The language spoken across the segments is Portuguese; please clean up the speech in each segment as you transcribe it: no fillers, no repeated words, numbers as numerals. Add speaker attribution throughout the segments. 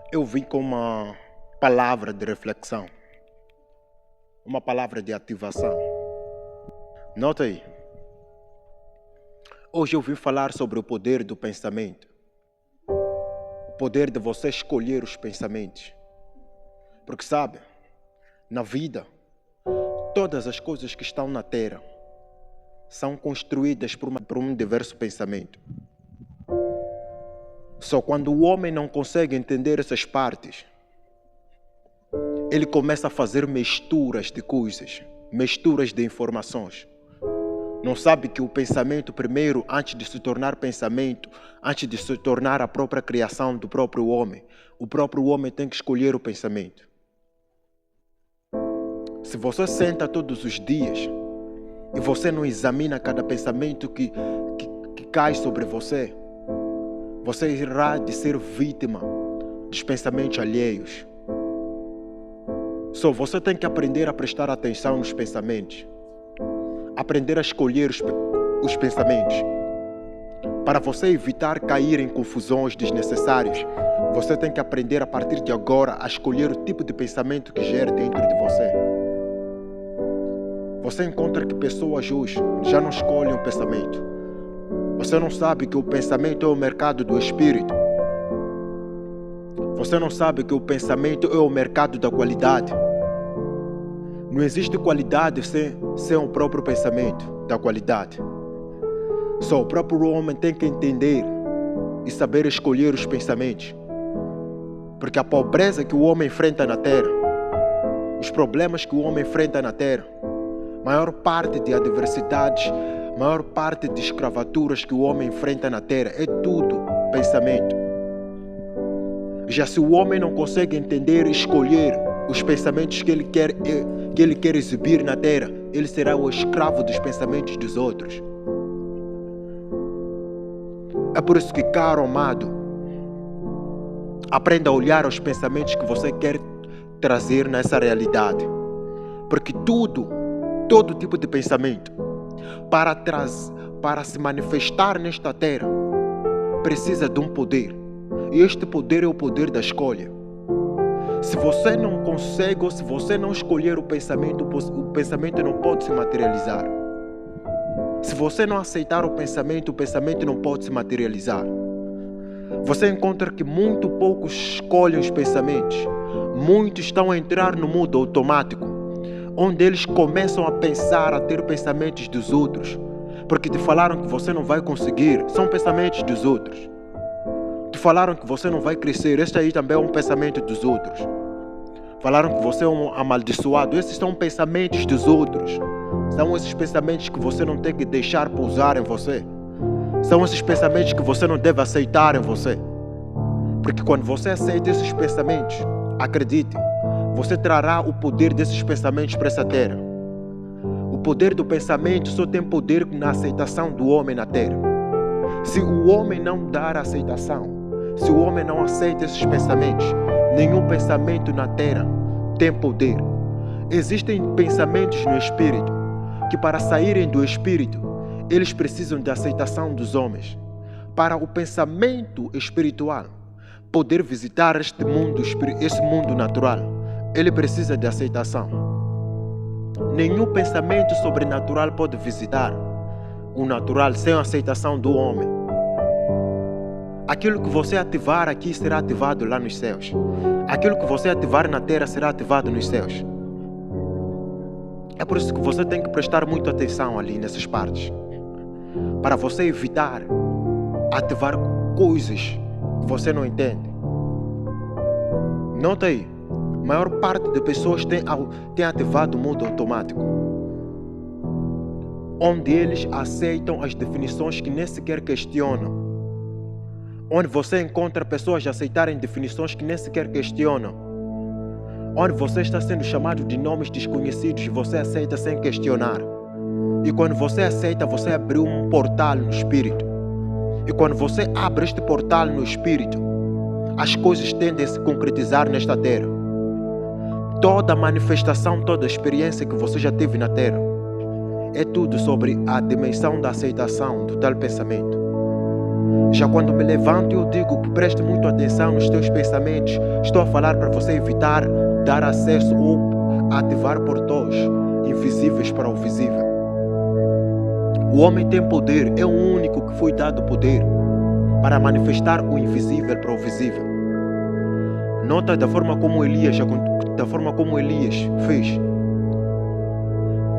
Speaker 1: Eu vim com uma palavra de reflexão, uma palavra de ativação. Nota aí. Hoje eu vim falar sobre o poder do pensamento. O poder de você escolher os pensamentos. Porque sabe, na vida, todas as coisas que estão na Terra são construídas por um diverso pensamento. Só quando o homem não consegue entender essas partes, ele começa a fazer misturas de coisas, misturas de informações. Não sabe que o pensamento primeiro, antes de se tornar pensamento, antes de se tornar a própria criação do próprio homem, o próprio homem tem que escolher o pensamento. Se você senta todos os dias e você não examina cada pensamento que cai sobre você, você irá de ser vítima dos pensamentos alheios. Só você tem que aprender a prestar atenção nos pensamentos. Aprender a escolher os pensamentos. Para você evitar cair em confusões desnecessárias, você tem que aprender a partir de agora a escolher o tipo de pensamento que gera dentro de você. Você encontra que pessoas hoje já não escolhem o pensamento. Você não sabe que o pensamento é o mercado do espírito. Você não sabe que o pensamento é o mercado da qualidade. Não existe qualidade sem o próprio pensamento da qualidade. Só o próprio homem tem que entender e saber escolher os pensamentos. Porque a pobreza que o homem enfrenta na terra, os problemas que o homem enfrenta na terra, maior parte de adversidades, maior parte de escravaturas que o homem enfrenta na terra é tudo pensamento. Já se o homem não consegue entender e escolher os pensamentos que ele quer exibir na terra, ele será o escravo dos pensamentos dos outros. É por isso que, caro amado, aprenda a olhar os pensamentos que você quer trazer nessa realidade. Porque todo tipo de pensamento, para se manifestar nesta terra, precisa de um poder. E este poder é o poder da escolha. Se você não consegue ou se você não escolher o pensamento não pode se materializar. Se você não aceitar o pensamento não pode se materializar. Você encontra que muito poucos escolhem os pensamentos. Muitos estão a entrar no modo automático, onde eles começam a pensar, a ter pensamentos dos outros. Porque te falaram que você não vai conseguir, são pensamentos dos outros. Te falaram que você não vai crescer, este aí também é um pensamento dos outros. Falaram que você é um amaldiçoado, esses são pensamentos dos outros. São esses pensamentos que você não tem que deixar pousar em você. São esses pensamentos que você não deve aceitar em você. Porque quando você aceita esses pensamentos, acredite, você trará o poder desses pensamentos para essa terra. O poder do pensamento só tem poder na aceitação do homem na terra. Se o homem não dar aceitação, se o homem não aceita esses pensamentos, nenhum pensamento na terra tem poder. Existem pensamentos no espírito que, para saírem do espírito, eles precisam de aceitação dos homens. Para o pensamento espiritual poder visitar esse mundo natural, ele precisa de aceitação. Nenhum pensamento sobrenatural pode visitar o natural sem a aceitação do homem. Aquilo que você ativar aqui será ativado lá nos céus. Aquilo que você ativar na terra será ativado nos céus. É por isso que você tem que prestar muita atenção ali nessas partes. Para você evitar ativar coisas que você não entende. Nota aí. A maior parte das pessoas tem ativado o modo automático, onde eles aceitam as definições que nem sequer questionam. Onde você encontra pessoas a aceitarem definições que nem sequer questionam. Onde você está sendo chamado de nomes desconhecidos e você aceita sem questionar. E quando você aceita, você abriu um portal no espírito. E quando você abre este portal no espírito, as coisas tendem a se concretizar nesta terra. Toda manifestação, toda experiência que você já teve na terra é tudo sobre a dimensão da aceitação do tal pensamento. Já quando me levanto eu digo que preste muito atenção nos teus pensamentos. Estou a falar para você evitar dar acesso ou ativar portões invisíveis para o visível. O homem tem poder, é o único que foi dado poder para manifestar o invisível para o visível. Nota da forma como Elias fez.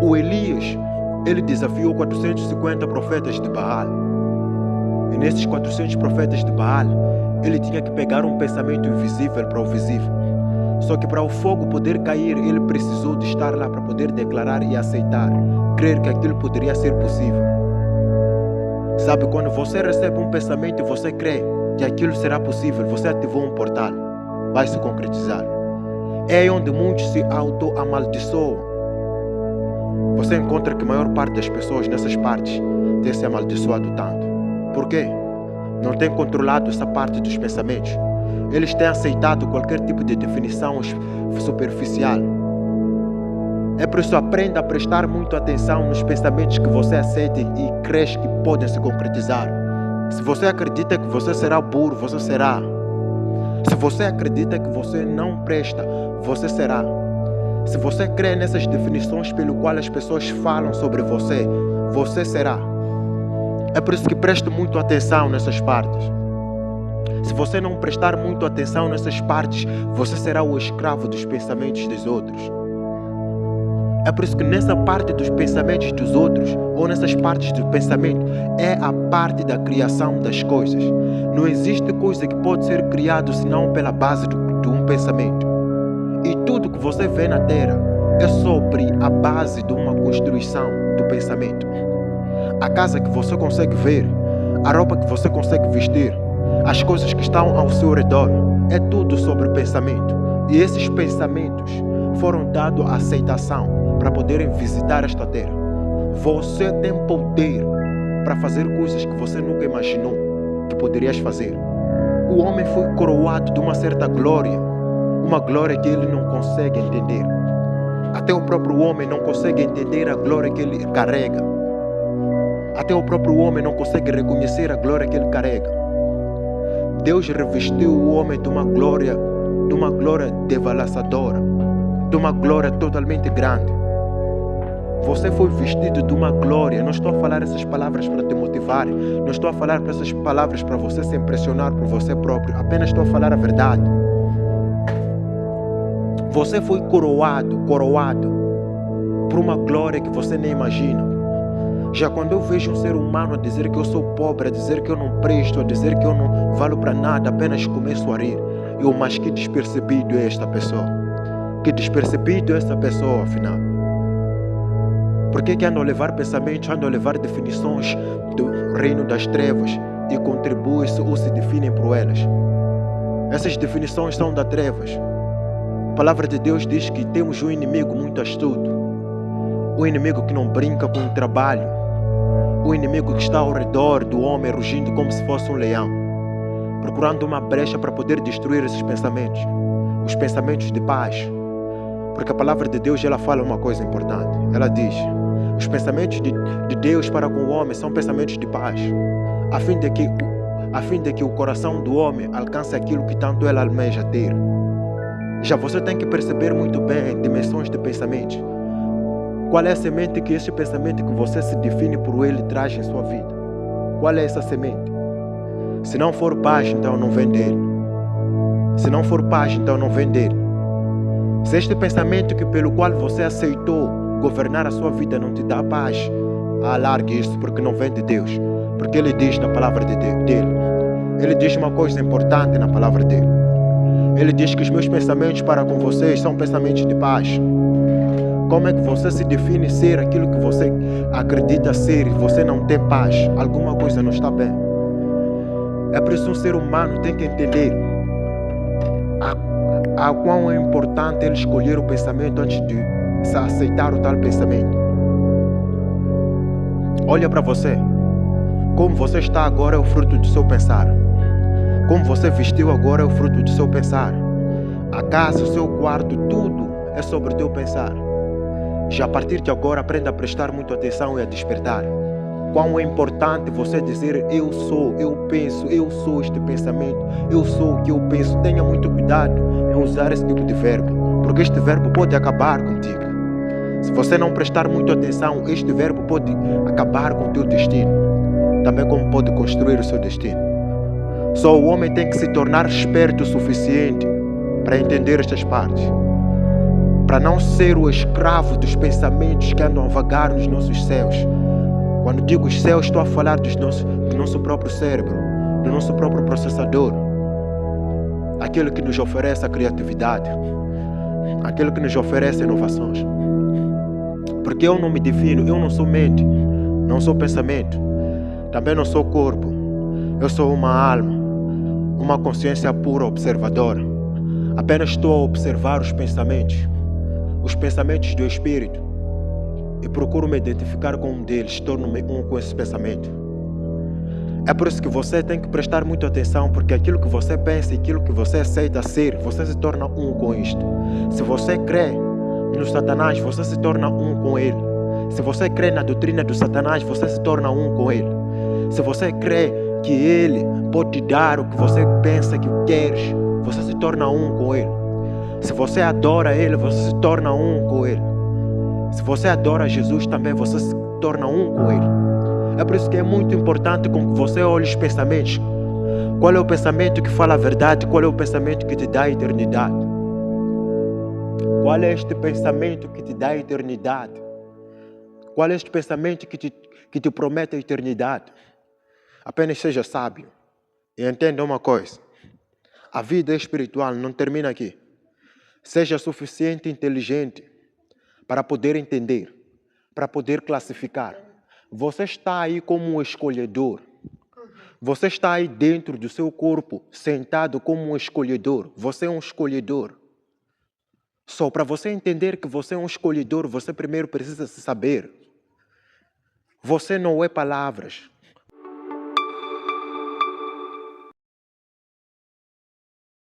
Speaker 1: O Elias, ele desafiou 450 profetas de Baal. E nesses 400 profetas de Baal, ele tinha que pegar um pensamento invisível para o visível. Só que para o fogo poder cair, ele precisou de estar lá para poder declarar e aceitar, crer que aquilo poderia ser possível. Sabe, quando você recebe um pensamento e você crê que aquilo será possível, você ativou um portal, vai se concretizar. É aí onde muitos se auto-amaldiçoam. Você encontra que a maior parte das pessoas nessas partes tem se amaldiçoado tanto. Por quê? Não tem controlado essa parte dos pensamentos. Eles têm aceitado qualquer tipo de definição superficial. É por isso, aprenda a prestar muito atenção nos pensamentos que você aceita e crê que podem se concretizar. Se você acredita que você será burro, você será. Se você acredita que você não presta, você será. Se você crê nessas definições pelo qual as pessoas falam sobre você, você será. É por isso que preste muito atenção nessas partes. Se você não prestar muito atenção nessas partes, você será o escravo dos pensamentos dos outros. É por isso que nessa parte dos pensamentos dos outros, ou nessas partes do pensamento, é a parte da criação das coisas. Não existe coisa que pode ser criada senão pela base de um pensamento. E tudo que você vê na Terra é sobre a base de uma construção do pensamento. A casa que você consegue ver, a roupa que você consegue vestir, as coisas que estão ao seu redor, é tudo sobre pensamento. E esses pensamentos foram dados à aceitação para poderem visitar esta terra. Você tem poder para fazer coisas que você nunca imaginou que poderias fazer. O homem foi coroado de uma certa glória, uma glória que ele não consegue entender. Até o próprio homem não consegue entender a glória que ele carrega. Até o próprio homem não consegue reconhecer a glória que ele carrega. Deus revestiu o homem de uma glória devastadora, de uma glória totalmente grande. Você foi vestido de uma glória. Não estou a falar essas palavras para te motivar, não estou a falar essas palavras para você se impressionar por você próprio, apenas estou a falar a verdade. Você foi coroado por uma glória que você nem imagina. Já quando eu vejo um ser humano a dizer que eu sou pobre, a dizer que eu não presto, a dizer que eu não valo para nada, apenas começo a rir. Mas que despercebido é esta pessoa? Que despercebido é esta pessoa, afinal? Por que andam a levar pensamentos, andam a levar definições do reino das trevas e contribuem-se ou se definem por elas? Essas definições são das trevas. A palavra de Deus diz que temos um inimigo muito astuto. O inimigo que não brinca com o trabalho. O inimigo que está ao redor do homem rugindo como se fosse um leão, procurando uma brecha para poder destruir esses pensamentos. Os pensamentos de paz. Porque a palavra de Deus, ela fala uma coisa importante. Ela diz: os pensamentos de Deus para com o homem são pensamentos de paz, a fim de que o coração do homem alcance aquilo que tanto ele almeja ter. Já você tem que perceber muito bem as dimensões de pensamento. Qual é a semente que esse pensamento que você se define por ele traz em sua vida? Qual é essa semente? Se não for paz, então não vem dele. Se não for paz, então não vem dele. Se este pensamento pelo qual você aceitou governar a sua vida não te dá paz, alargue isso, porque não vem de Deus. Porque ele diz na palavra dele. Ele diz uma coisa importante na palavra dele. Ele diz que os meus pensamentos para com vocês são pensamentos de paz. Como é que você se define ser aquilo que você acredita ser e você não tem paz? Alguma coisa não está bem. É por isso um ser humano tem que entender a quão é importante ele escolher o pensamento antes de aceitar o tal pensamento. Olha para você. Como você está agora é o fruto do seu pensar. Como você vestiu agora é o fruto do seu pensar. A casa, o seu quarto, tudo é sobre o teu pensar. Já a partir de agora, aprenda a prestar muito atenção e a despertar. quão é importante você dizer eu sou, eu penso, eu sou este pensamento, eu sou o que eu penso. Tenha muito cuidado em usar esse tipo de verbo, porque este verbo pode acabar contigo. Se você não prestar muita atenção, este verbo pode acabar com o teu destino, também como pode construir o seu destino. Só o homem tem que se tornar esperto o suficiente para entender estas partes, para não ser o escravo dos pensamentos que andam a vagar nos nossos céus. Quando digo os céus, estou a falar do nosso próprio cérebro, do nosso próprio processador, aquele que nos oferece a criatividade, aquele que nos oferece inovações. Porque eu não me defino, eu não sou mente, não sou pensamento, também não sou corpo. Eu sou uma alma, uma consciência pura observadora. Apenas estou a observar os pensamentos do espírito, e procuro me identificar com um deles, torno-me um com esse pensamento. É por isso que você tem que prestar muita atenção, porque aquilo que você pensa e aquilo que você aceita ser, você se torna um com isto. Se você crê no Satanás, você se torna um com ele. Se você crê na doutrina do Satanás, você se torna um com ele. Se você crê que ele pode te dar o que você pensa que queres, você se torna um com ele. Se você adora ele, você se torna um com ele. Se você adora Jesus também, você se torna um com ele. É por isso que é muito importante com que você olhe os pensamentos. Qual é o pensamento que fala a verdade? Qual é o pensamento que te dá a eternidade? Qual é este pensamento que te dá a eternidade? Qual é este pensamento que te promete a eternidade? Apenas seja sábio e entenda uma coisa. A vida espiritual não termina aqui. Seja suficiente inteligente para poder entender, para poder classificar. Você está aí como um escolhedor. Você está aí dentro do seu corpo, sentado como um escolhedor. Você é um escolhedor. Só para você entender que você é um escolhedor, você primeiro precisa se saber. Você não é palavras.